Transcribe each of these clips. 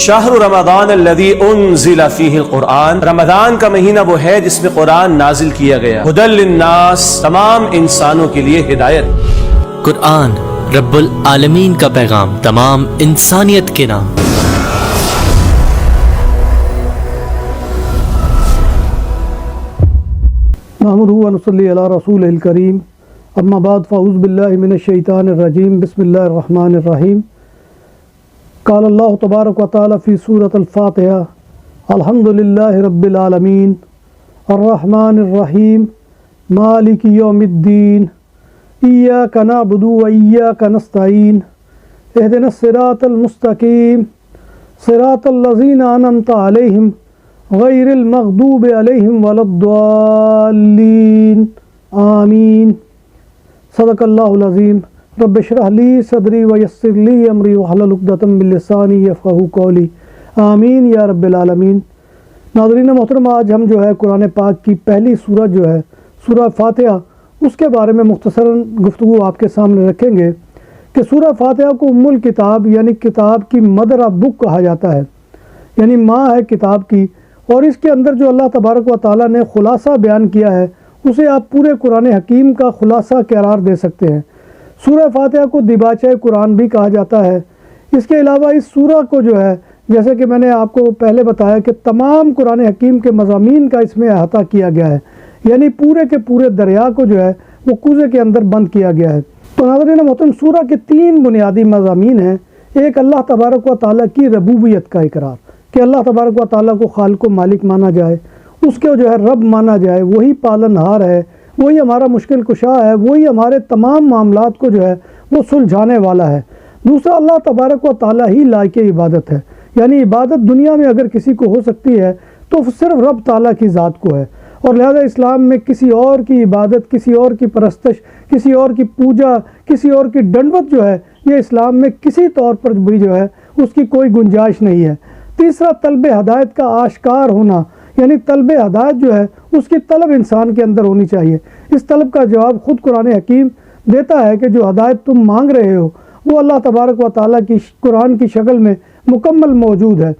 شہر رمضان الذی انزل فیہ القرآن، رمضان کا مہینہ وہ ہے جس میں قرآن نازل کیا گیا، ھدی للناس، تمام انسانوں کے لیے ہدایت۔ قرآن رب العالمین کا پیغام تمام انسانیت کے نام۔ نحمدہ و نصلی علی رسولہ الکریم، اما بعد فاعوذ باللہ من الشیطان الرجیم، بسم اللہ الرحمن الرحیم۔ قال اللہ تبارک و تعالی فی سورۃ الفاتحہ، الحمد للہ رب العالمین الرحمن الرحیم مالک یوم الدین، ایاک نعبد و ایاک نستعین، اہدنا الصراط المستقیم، صراط الذین انعمت علیہم غیر المغضوب علیہم ولا الضالین، آمین۔ صدق اللہ العظیم۔ رب اشرح لی صدری ویسر لی امری واحلل عقدۃ من لسانی یفقہوا قولی، آمین یا رب العالمین۔ ناظرین محترم، آج ہم جو ہے قرآن پاک کی پہلی سورت جو ہے سورہ فاتحہ، اس کے بارے میں مختصراً گفتگو آپ کے سامنے رکھیں گے کہ سورہ فاتحہ کو ام الکتاب یعنی کتاب کی مدر آف بک کہا جاتا ہے، یعنی ماں ہے کتاب کی، اور اس کے اندر جو اللہ تبارک و تعالیٰ نے خلاصہ بیان کیا ہے اسے آپ پورے قرآن حکیم کا خلاصہ قرار دے سکتے ہیں۔ سورہ فاتحہ کو دیباچہ قرآن بھی کہا جاتا ہے۔ اس کے علاوہ اس سورہ کو جو ہے، جیسے کہ میں نے آپ کو پہلے بتایا کہ تمام قرآن حکیم کے مضامین کا اس میں احاطہ کیا گیا ہے، یعنی پورے کے پورے دریا کو جو ہے وہ کوزے کے اندر بند کیا گیا ہے۔ تو ناظرین محترم، سورہ کے تین بنیادی مضامین ہیں۔ ایک، اللہ تبارک و تعالیٰ کی ربوبیت کا اقرار، کہ اللہ تبارک و تعالیٰ کو خالق و مالک مانا جائے، اس کے جو ہے رب مانا جائے، وہی پالن ہار ہے، وہی ہمارا مشکل کشا ہے، وہی ہمارے تمام معاملات کو جو ہے وہ سلجھانے والا ہے۔ دوسرا، اللہ تبارک و تعالیٰ ہی لائق عبادت ہے، یعنی عبادت دنیا میں اگر کسی کو ہو سکتی ہے تو صرف رب تعالیٰ کی ذات کو ہے، اور لہذا اسلام میں کسی اور کی عبادت، کسی اور کی پرستش، کسی اور کی پوجا، کسی اور کی ڈنڈوت جو ہے، یہ اسلام میں کسی طور پر بھی جو ہے اس کی کوئی گنجائش نہیں ہے۔ تیسرا، طلب ہدایت کا آشکار ہونا، یعنی طلب ہدایت جو ہے اس کی طلب انسان کے اندر ہونی چاہیے۔ اس طلب کا جواب خود قرآن حکیم دیتا ہے کہ جو ہدایت تم مانگ رہے ہو وہ اللہ تبارک و تعالیٰ کی قرآن کی شکل میں مکمل موجود ہے۔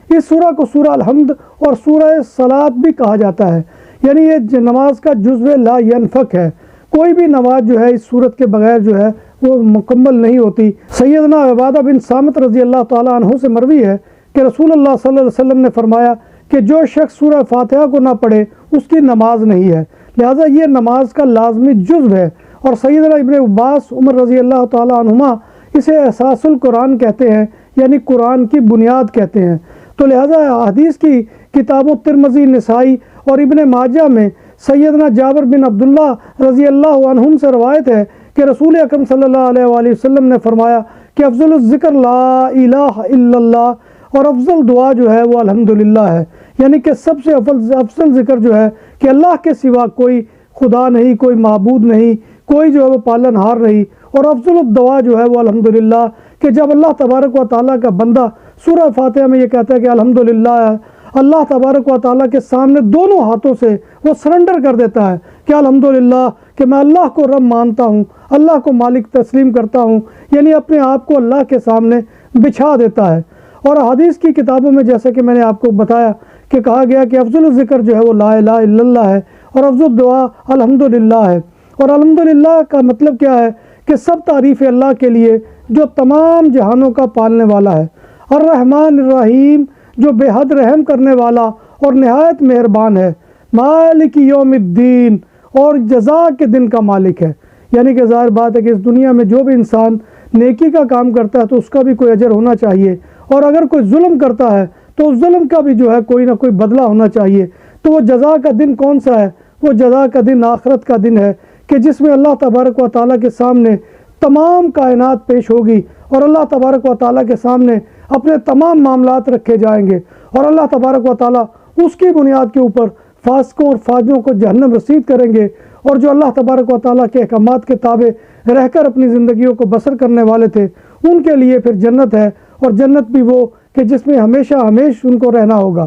اس سورہ کو سورہ الحمد اور سورہ صلاۃ بھی کہا جاتا ہے، یعنی یہ نماز کا جزو لا ینفک ہے۔ کوئی بھی نماز جو ہے اس سورت کے بغیر جو ہے وہ مکمل نہیں ہوتی۔ سیدنا عبادہ بن صامت رضی اللہ تعالیٰ عنہ سے مروی ہے کہ رسول اللہ صلی اللہ علیہ وسلم نے فرمایا کہ جو شخص سورہ فاتحہ کو نہ پڑھے اس کی نماز نہیں ہے، لہٰذا یہ نماز کا لازمی جزو ہے۔ اور سیدنا ابن عباس عمر رضی اللہ تعالیٰ عنہما اسے اساس القرآن کہتے ہیں، یعنی قرآن کی بنیاد کہتے ہیں۔ تو لہٰذا حدیث کی کتابوں ترمذی، نسائی اور ابن ماجہ میں سیدنا جابر بن عبداللہ رضی اللہ عنہم سے روایت ہے کہ رسول اکرم صلی اللہ علیہ وآلہ وسلم نے فرمایا کہ افضل الذکر لا الہ الا اللہ، اور افضل دعا جو ہے وہ الحمدللہ ہے، یعنی کہ سب سے افضل ذکر جو ہے کہ اللہ کے سوا کوئی خدا نہیں، کوئی معبود نہیں، کوئی جو ہے وہ پالن ہار نہیں، اور افضل الدعا جو ہے وہ الحمدللہ، کہ جب اللہ تبارک و تعالیٰ کا بندہ سورہ فاتحہ میں یہ کہتا ہے کہ الحمدللہ، اللہ تبارک و تعالیٰ کے سامنے دونوں ہاتھوں سے وہ سرنڈر کر دیتا ہے کہ الحمدللہ، کہ میں اللہ کو رب مانتا ہوں، اللہ کو مالک تسلیم کرتا ہوں، یعنی اپنے آپ کو اللہ کے سامنے بچھا دیتا ہے۔ اور حدیث کی کتابوں میں جیسے کہ میں نے آپ کو بتایا کہ کہا گیا کہ افضل الذکر جو ہے وہ لا الہ الا اللہ ہے، اور افضل دعا الحمدللہ ہے۔ اور الحمدللہ کا مطلب کیا ہے کہ سب تعریف اللہ کے لیے جو تمام جہانوں کا پالنے والا ہے، الرحمن الرحیم جو بے حد رحم کرنے والا اور نہایت مہربان ہے، مالک یوم الدین اور جزا کے دن کا مالک ہے، یعنی کہ ظاہر بات ہے کہ اس دنیا میں جو بھی انسان نیکی کا کام کرتا ہے تو اس کا بھی کوئی اجر ہونا چاہیے، اور اگر کوئی ظلم کرتا ہے تو اس ظلم کا بھی جو ہے کوئی نہ کوئی بدلہ ہونا چاہیے۔ تو وہ جزا کا دن کون سا ہے؟ وہ جزا کا دن آخرت کا دن ہے، کہ جس میں اللہ تبارک و تعالیٰ کے سامنے تمام کائنات پیش ہوگی، اور اللہ تبارک و تعالیٰ کے سامنے اپنے تمام معاملات رکھے جائیں گے، اور اللہ تبارک و تعالیٰ اس کی بنیاد کے اوپر فاسقوں اور فاجروں کو جہنم رسید کریں گے، اور جو اللہ تبارک و تعالیٰ کے احکامات کے تابع رہ کر اپنی زندگیوں کو بسر کرنے والے تھے ان کے لیے پھر جنت ہے، اور جنت بھی وہ کہ جس میں ہمیشہ ان کو رہنا ہوگا۔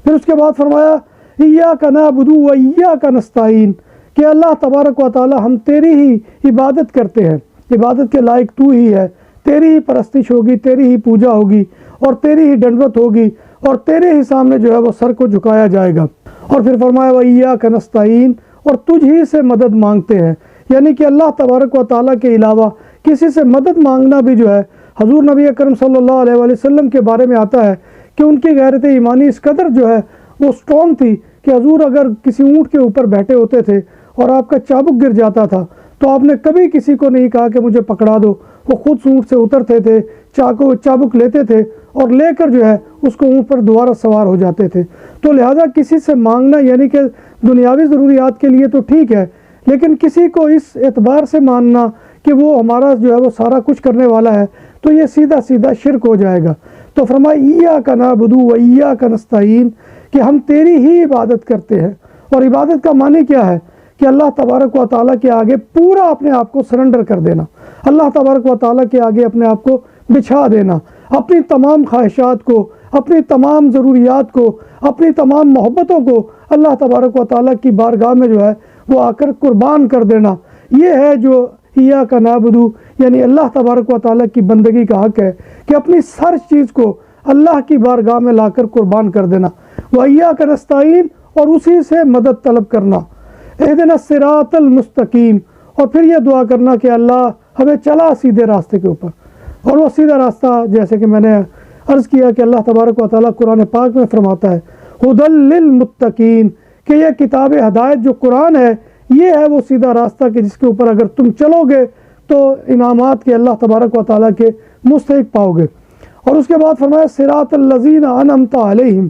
پھر اس کے بعد فرمایا ایاک نعبد و ایاک نستعین، کہ اللہ تبارک و تعالی ہم تیری ہی عبادت کرتے ہیں، عبادت کے لائق تو ہی ہے، تیری ہی پرستش ہوگی، تیری ہی پوجا ہوگی، اور تیری ہی ڈنڈوت ہوگی اور تیرے ہی سامنے جو ہے وہ سر کو جھکایا جائے گا۔ اور پھر فرمایا وَإِيَّاكَ نَسْتَعِينُ، اور تجھ ہی سے مدد مانگتے ہیں، یعنی کہ اللہ تبارک و تعالیٰ کے علاوہ کسی سے مدد مانگنا بھی جو ہے، حضور نبی اکرم صلی اللہ علیہ وآلہ وسلم کے بارے میں آتا ہے کہ ان کی غیرت ایمانی اس قدر جو ہے وہ سٹرونگ تھی کہ حضور اگر کسی اونٹ کے اوپر بیٹھے ہوتے تھے اور آپ کا چابک گر جاتا تھا تو آپ نے کبھی کسی کو نہیں کہا کہ مجھے پکڑا دو، وہ خود اونٹ سے اترتے تھے، چابک لیتے تھے اور لے کر جو ہے اس کو اونٹ پر دوبارہ سوار ہو جاتے تھے۔ تو لہٰذا کسی سے مانگنا یعنی کہ دنیاوی ضروریات کے لیے تو ٹھیک ہے، لیکن کسی کو اس اعتبار سے ماننا کہ وہ ہمارا جو ہے وہ سارا کچھ کرنے والا ہے تو یہ سیدھا سیدھا شرک ہو جائے گا۔ تو فرمایا ایاک نعبد و ایاک نستعین، کہ ہم تیری ہی عبادت کرتے ہیں۔ اور عبادت کا معنی کیا ہے؟ کہ اللہ تبارک و تعالیٰ کے آگے پورا اپنے آپ کو سرنڈر کر دینا، اللہ تبارک و تعالیٰ کے آگے اپنے آپ کو بچھا دینا، اپنی تمام خواہشات کو، اپنی تمام ضروریات کو، اپنی تمام محبتوں کو اللہ تبارک و تعالیٰ کی بارگاہ میں جو ہے وہ آ کر قربان کر دینا۔ یہ ہے جو ایاک نعبد، یعنی اللہ تبارک و تعالیٰ کی بندگی کا حق ہے کہ اپنی ہر چیز کو اللہ کی بارگاہ میں لا کر قربان کر دینا۔ وَإِيَّاكَ نَسْتَعِينُ، اور اسی سے مدد طلب کرنا۔ اهْدِنَا الصِّرَاطَ الْمُسْتَقِيمَ، اور پھر یہ دعا کرنا کہ اللہ ہمیں چلا سیدھے راستے کے اوپر۔ اور وہ سیدھا راستہ جیسے کہ میں نے عرض کیا کہ اللہ تبارک و تعالیٰ قرآن پاک میں فرماتا ہے هُدًى لِّلْمُتَّقِينَ، کہ یہ کتاب ہدایت جو قرآن ہے یہ ہے وہ سیدھا راستہ کہ جس کے اوپر اگر تم چلو گے تو انعامات کے اللہ تبارک و تعالیٰ کے مستحق پاؤ گے۔ اور اس کے بعد فرمایا صراط الذین انعمت علیہم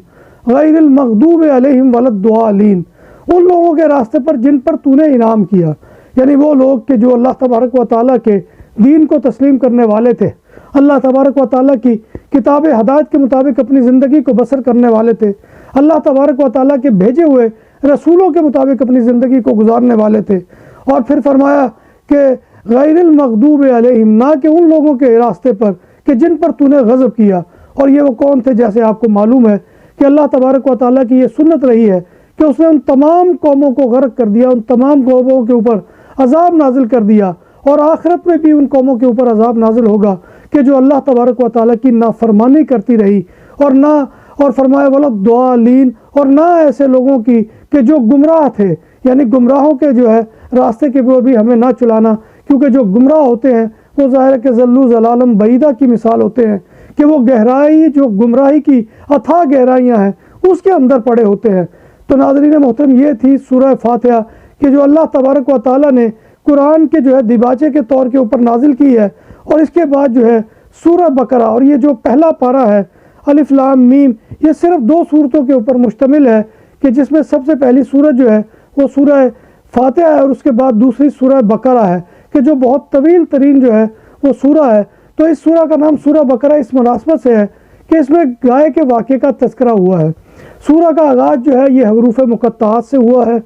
غیر المغضوب علیہم ولا الضالین، ان لوگوں کے راستے پر جن پر تو نے انعام کیا، یعنی وہ لوگ کہ جو اللہ تبارک و تعالیٰ کے دین کو تسلیم کرنے والے تھے، اللہ تبارک و تعالیٰ کی کتاب ہدایت کے مطابق اپنی زندگی کو بسر کرنے والے تھے، اللہ تبارک و تعالیٰ کے بھیجے ہوئے رسولوں کے مطابق اپنی زندگی کو گزارنے والے تھے۔ اور پھر فرمایا کہ غیر المغضوب علیہم، نہ کہ ان لوگوں کے راستے پر کہ جن پر تو نے غضب کیا۔ اور یہ وہ کون تھے؟ جیسے آپ کو معلوم ہے کہ اللہ تبارک و تعالیٰ کی یہ سنت رہی ہے کہ اس نے ان تمام قوموں کو غرق کر دیا، ان تمام قوموں کے اوپر عذاب نازل کر دیا، اور آخرت میں بھی ان قوموں کے اوپر عذاب نازل ہوگا کہ جو اللہ تبارک و تعالیٰ کی نافرمانی کرتی رہی، اور فرمایا ولا الضالین، اور نہ ایسے لوگوں کی کہ جو گمراہ تھے، یعنی گمراہوں کے جو ہے راستے کے وہ بھی ہمیں نہ چلانا، کیونکہ جو گمراہ ہوتے ہیں وہ ظاہر ہے کہ ذلوا ضلالا بعیدا کی مثال ہوتے ہیں کہ وہ گہرائی جو گمراہی کی اتھاہ گہرائیاں ہیں اس کے اندر پڑے ہوتے ہیں۔ تو ناظرین محترم، یہ تھی سورہ فاتحہ کہ جو اللہ تبارک و تعالیٰ نے قرآن کے جو ہے دیباچے کے طور کے اوپر نازل کی ہے۔ اور اس کے بعد جو ہے سورہ بقرہ، اور یہ جو پہلا پارہ ہے الف لام میم، یہ صرف 2 صورتوں کے اوپر مشتمل ہے کہ جس میں سب سے پہلی صورت جو ہے وہ سورہ فاتحہ ہے، اور اس کے بعد دوسری سورہ بقرہ ہے کہ جو بہت طویل ترین جو ہے وہ سورہ ہے۔ تو اس سورہ کا نام سورہ بقرہ اس مناسبت سے ہے کہ اس میں گائے کے واقعے کا تذکرہ ہوا ہے۔ سورہ کا آغاز جو ہے یہ حروف مقطعات سے ہوا ہے۔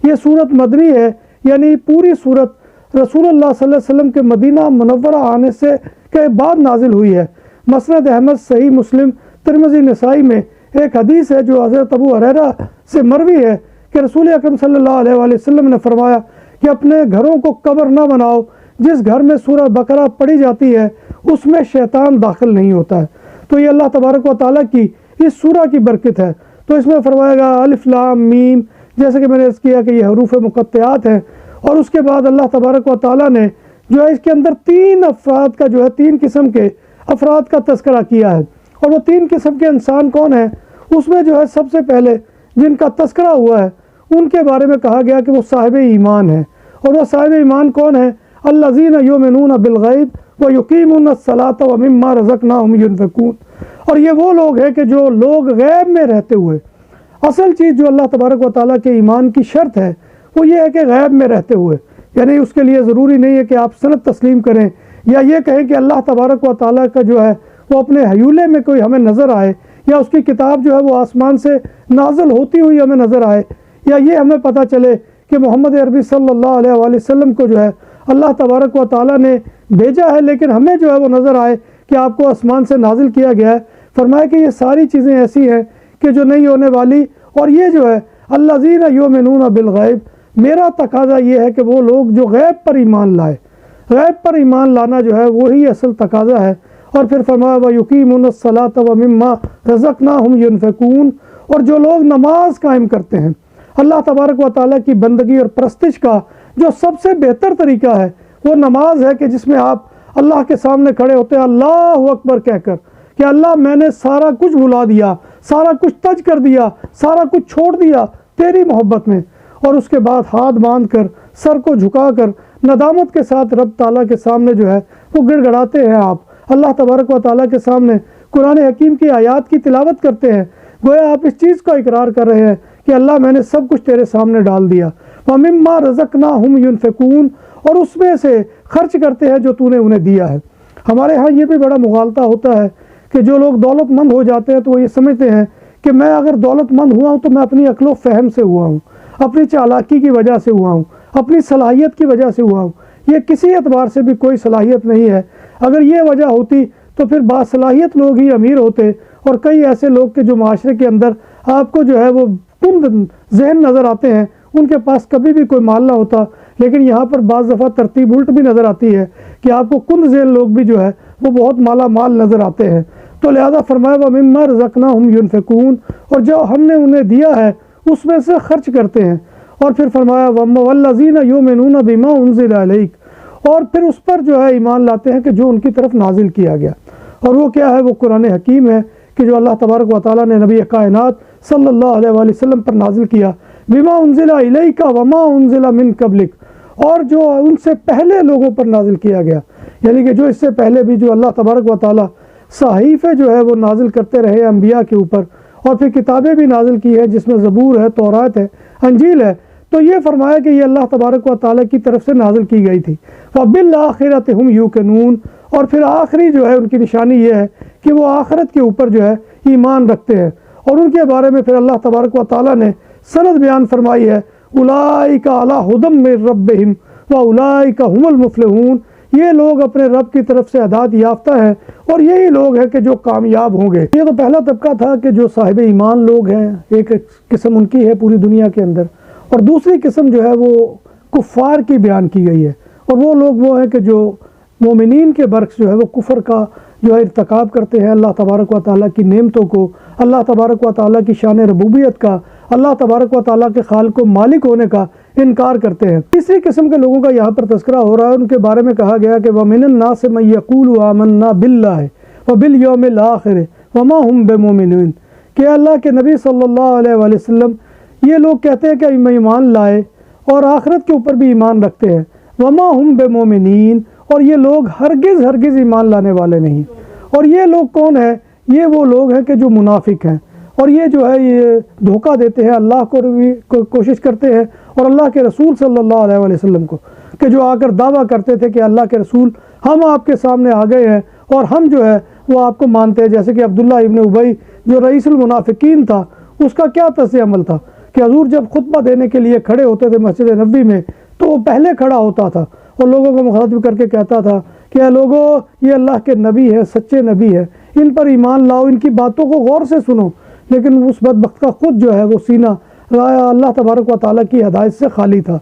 یہ سورت مدنی ہے، یعنی پوری سورت رسول اللہ صلی اللہ علیہ وسلم کے مدینہ منورہ آنے سے کے بعد نازل ہوئی ہے۔ مسند احمد، صحیح مسلم، ترمذی، نسائی میں ایک حدیث ہے جو حضرت ابو ہریرہ سے مروی ہے کہ رسول اکرم صلی اللہ علیہ وآلہ وسلم نے فرمایا کہ اپنے گھروں کو قبر نہ بناؤ، جس گھر میں سورہ بقرہ پڑھی جاتی ہے اس میں شیطان داخل نہیں ہوتا ہے۔ تو یہ اللہ تبارک و تعالیٰ کی اس سورہ کی برکت ہے۔ تو اس میں فرمایا گا الف لام میم، جیسے کہ میں نے عرض کیا کہ یہ حروف مقطعات ہیں۔ اور اس کے بعد اللہ تبارک و تعالیٰ نے جو ہے اس کے اندر 3 افراد کا جو ہے 3 قسم کے افراد کا تذکرہ کیا ہے۔ اور وہ 3 قسم کے انسان کون ہیں؟ اس میں جو ہے سب سے پہلے جن کا تذکرہ ہوا ہے ان کے بارے میں کہا گیا کہ وہ صاحب ایمان ہیں۔ اور وہ صاحب ایمان کون ہیں؟ الذین یؤمنون بالغیب ویقیمون الصلاۃ ومما رزقناہم ینفقون۔ اور یہ وہ لوگ ہیں کہ جو لوگ غیب میں رہتے ہوئے، اصل چیز جو اللہ تبارک و تعالیٰ کے ایمان کی شرط ہے وہ یہ ہے کہ غیب میں رہتے ہوئے، یعنی اس کے لیے ضروری نہیں ہے کہ آپ سند تسلیم کریں یا یہ کہیں کہ اللہ تبارک و تعالیٰ کا جو ہے وہ اپنے حیولے میں کوئی ہمیں نظر آئے، یا اس کی کتاب جو ہے وہ آسمان سے نازل ہوتی ہوئی ہمیں نظر آئے، یا یہ ہمیں پتہ چلے کہ محمد عربی صلی اللہ علیہ وآلہ وسلم کو جو ہے اللہ تبارک و تعالیٰ نے بھیجا ہے لیکن ہمیں جو ہے وہ نظر آئے کہ آپ کو آسمان سے نازل کیا گیا ہے۔ فرمایا کہ یہ ساری چیزیں ایسی ہیں کہ جو نہیں ہونے والی، اور یہ جو ہے الذین یؤمنون بالغیب، میرا تقاضا یہ ہے کہ وہ لوگ جو غیب پر ایمان لائے، غیب پر ایمان لانا جو ہے وہی اصل تقاضا ہے۔ اور پھر فرمایا وَيُقِيمُونَ الصَّلَاةَ وَمِمَّا رَزَقْنَاهُمْ يُنْفِقُونَ، اور جو لوگ نماز قائم کرتے ہیں، اللہ تبارک و تعالیٰ کی بندگی اور پرستش کا جو سب سے بہتر طریقہ ہے وہ نماز ہے کہ جس میں آپ اللہ کے سامنے کھڑے ہوتے ہیں اللہ اکبر کہہ کر کہ اللہ میں نے سارا کچھ بھلا دیا، سارا کچھ تج کر دیا، سارا کچھ چھوڑ دیا تیری محبت میں، اور اس کے بعد ہاتھ باندھ کر سر کو جھکا کر ندامت کے ساتھ رب تعالیٰ کے سامنے جو ہے وہ گڑ گڑاتے ہیں، آپ اللہ تبارک و تعالیٰ کے سامنے قرآن حکیم کی آیات کی تلاوت کرتے ہیں، گویا آپ اس چیز کا اقرار کر رہے ہیں کہ اللہ میں نے سب کچھ تیرے سامنے ڈال دیا۔ وَمِمَّا رَزَقْنَاهُمْ يُنْفِقُونَ، اور اس میں سے خرچ کرتے ہیں جو تو نے انہیں دیا ہے۔ ہمارے ہاں یہ بھی بڑا مغالطہ ہوتا ہے کہ جو لوگ دولت مند ہو جاتے ہیں تو وہ یہ سمجھتے ہیں کہ میں اگر دولت مند ہوا ہوں تو میں اپنی عقل و فہم سے ہوا ہوں، اپنی چالاکی کی وجہ سے ہوا ہوں، اپنی صلاحیت کی وجہ سے ہوا ہوں۔ یہ کسی اعتبار سے بھی کوئی صلاحیت نہیں ہے۔ اگر یہ وجہ ہوتی تو پھر باصلاحیت لوگ ہی امیر ہوتے، اور کئی ایسے لوگ کہ جو معاشرے کے اندر آپ کو جو ہے وہ کند ذہن نظر آتے ہیں، ان کے پاس کبھی بھی کوئی مال نہ ہوتا۔ لیکن یہاں پر بعض دفعہ ترتیب الٹ بھی نظر آتی ہے کہ آپ کو کند ذہن لوگ بھی جو ہے وہ بہت مالا مال نظر آتے ہیں۔ تو لہذا فرمایا وَمِمَّا رَزَقْنَاهُمْ يُنْفِقُونَ، اور جو ہم نے انہیں دیا ہے اس میں سے خرچ کرتے ہیں۔ اور پھر فرمایا وَالَّذِينَ يُؤْمِنُونَ بِمَا أُنزِلَ إِلَيْكَ، اور پھر اس پر جو ہے ایمان لاتے ہیں کہ جو ان کی طرف نازل کیا گیا، اور وہ کیا ہے؟ وہ قرآن حکیم ہے کہ جو اللہ تبارک و تعالیٰ نے نبی کائنات صلی اللہ علیہ وآلہ وسلم پر نازل کیا۔ بِمَا أُنزِلَ إِلَيْكَ وَمَا أُنزِلَ مِن قَبْلِكَ، اور جو ان سے پہلے لوگوں پر نازل کیا گیا، یعنی کہ جو اس سے پہلے بھی جو اللہ تبارک و تعالیٰ صحیفے جو ہے وہ نازل کرتے رہے انبیاء کے اوپر، اور پھر کتابیں بھی نازل کی ہے جس میں زبور ہے، تورات ہے، انجیل ہے۔ تو یہ فرمایا کہ یہ اللہ تبارک و تعالیٰ کی طرف سے نازل کی گئی تھی۔ وَبِالْآخِرَةِ هُمْ يُوقِنُونَ، اور پھر آخری جو ہے ان کی نشانی یہ ہے کہ وہ آخرت کے اوپر جو ہے ایمان رکھتے ہیں، اور ان کے بارے میں پھر اللہ تبارک و تعالیٰ نے سند بیان فرمائی ہے اولئک علی ھدی من ربہم واولئک ھم المفلحون، یہ لوگ اپنے رب کی طرف سے ہدایت یافتہ ہیں اور یہی لوگ ہیں کہ جو کامیاب ہوں گے۔ یہ تو پہلا طبقہ تھا کہ جو صاحب ایمان لوگ ہیں، ایک قسم ان کی ہے پوری دنیا کے اندر، اور دوسری قسم جو ہے وہ کفار کی بیان کی گئی ہے، اور وہ لوگ وہ ہیں کہ جو مومنین کے برعکس جو ہے وہ کفر کا جو ہے ارتکاب کرتے ہیں، اللہ تبارک و تعالیٰ کی نعمتوں کو، اللہ تبارک و تعالیٰ کی شان ربوبیت کا، اللہ تبارک و تعالیٰ کے خالق و مالک ہونے کا انکار کرتے ہیں۔ تیسری قسم کے لوگوں کا یہاں پر تذکرہ ہو رہا ہے، ان کے بارے میں کہا گیا کہ وَمِنَ النَّاسِ مَن يَقُولُ آمَنَّا بِاللَّهِ وَبِالْيَوْمِ الْآخِرِ وَمَا هُمْ بِمُؤْمِنِينَ، کہ اللہ کے نبی صلی اللہ علیہ وآلہ وسلم یہ لوگ کہتے ہیں کہ ہم ایمان لائے اور آخرت کے اوپر بھی ایمان رکھتے ہیں، وَمَا هُمْ بِمُؤْمِنِينَ، اور یہ لوگ ہرگز ایمان لانے والے نہیں۔ اور یہ لوگ کون ہیں؟ یہ وہ لوگ ہیں کہ جو منافق ہیں، اور یہ جو ہے یہ دھوکہ دیتے ہیں، اللہ کو بھی کوشش کرتے ہیں اور اللہ کے رسول صلی اللہ علیہ وآلہ وسلم کو، کہ جو آ کر دعویٰ کرتے تھے کہ اللہ کے رسول ہم آپ کے سامنے آ گئے ہیں اور ہم جو ہے وہ آپ کو مانتے ہیں، جیسے کہ عبداللہ ابن ابی جو رئیس المنافقین تھا، اس کا کیا طرز عمل تھا کہ حضور جب خطبہ دینے کے لیے کھڑے ہوتے تھے مسجد نبوی میں تو وہ پہلے کھڑا ہوتا تھا اور لوگوں کو مخاطب کر کے کہتا تھا کہ اے لوگو، یہ اللہ کے نبی ہے، سچے نبی ہے، ان پر ایمان لاؤ، ان کی باتوں کو غور سے سنو۔ لیکن اس بدبخت کا خود جو ہے وہ سینہ اللہ تبارک و تعالیٰ کی ہدایت سے خالی تھا۔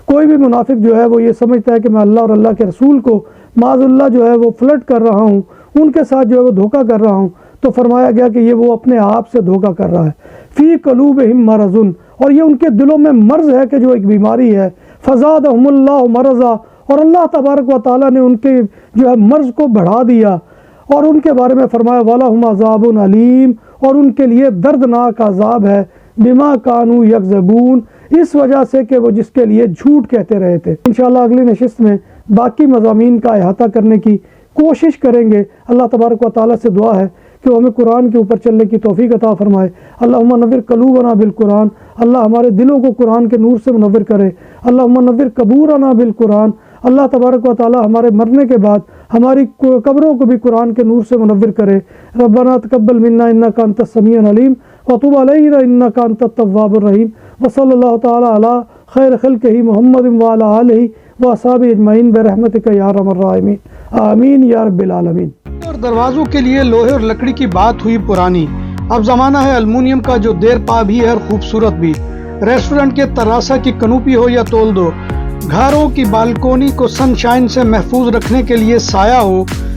کوئی بھی منافق جو ہے وہ یہ سمجھتا ہے کہ میں اللہ اور اللہ کے رسول کو معاذ اللہ جو ہے وہ فلرٹ کر رہا ہوں، ان کے ساتھ جو ہے وہ دھوکہ کر رہا ہوں، تو فرمایا گیا کہ یہ وہ اپنے آپ سے دھوکہ کر رہا ہے۔ فی قلوبہم مرض، اور یہ ان کے دلوں میں مرض ہے کہ جو ایک بیماری ہے۔ فزادہم اللہ مرضا، اور اللہ تبارک و تعالیٰ نے ان کے جو ہے مرض کو بڑھا دیا، اور ان کے بارے میں فرمایا وَلَهُمْ عَذَابٌ عَلِيمٌ، اور ان کے لیے دردناک عذاب ہے، بِمَا كَانُوا يَكْذِبُونَ، اس وجہ سے کہ وہ جس کے لیے جھوٹ کہتے رہے تھے۔ انشاءاللہ اگلی نشست میں باقی مضامین کا احاطہ کرنے کی کوشش کریں گے۔ اللہ تبارک و تعالیٰ سے دعا ہے کہ وہ ہمیں قرآن کے اوپر چلنے کی توفیق عطا فرمائے۔ اللہم نور قلوبنا بالقرآن، اللہ ہمارے دلوں کو قرآن کے نور سے منور کرے۔ اللہم نور قبورنا بالقرآن، اللہ تبارک و تعالیٰ ہمارے مرنے کے بعد ہماری قبروں کو بھی قرآن کے نور سے منور کرے۔ ربنا تقبل منا انک انت السمیع العلیم وتب علینا انک انت التواب الرحیم، وصلی اللہ تعالی علی خیر خلقہ محمد وعلی آلہ واصحابہ اجمعین برحمتک یا ارحم الراحمین، آمین یا رب العالمین۔ اور دروازوں کے لیے لوہے اور لکڑی کی بات ہوئی پرانی، اب زمانہ ہے المونیم کا جو دیر پا بھی ہے اور خوبصورت بھی۔ ریسٹورنٹ کے تراسا کی کنوپی ہو یا تول دو، گھروں کی بالکونی کو سن شائن سے محفوظ رکھنے کے لیے سایہ ہو،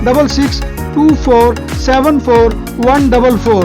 6624744144।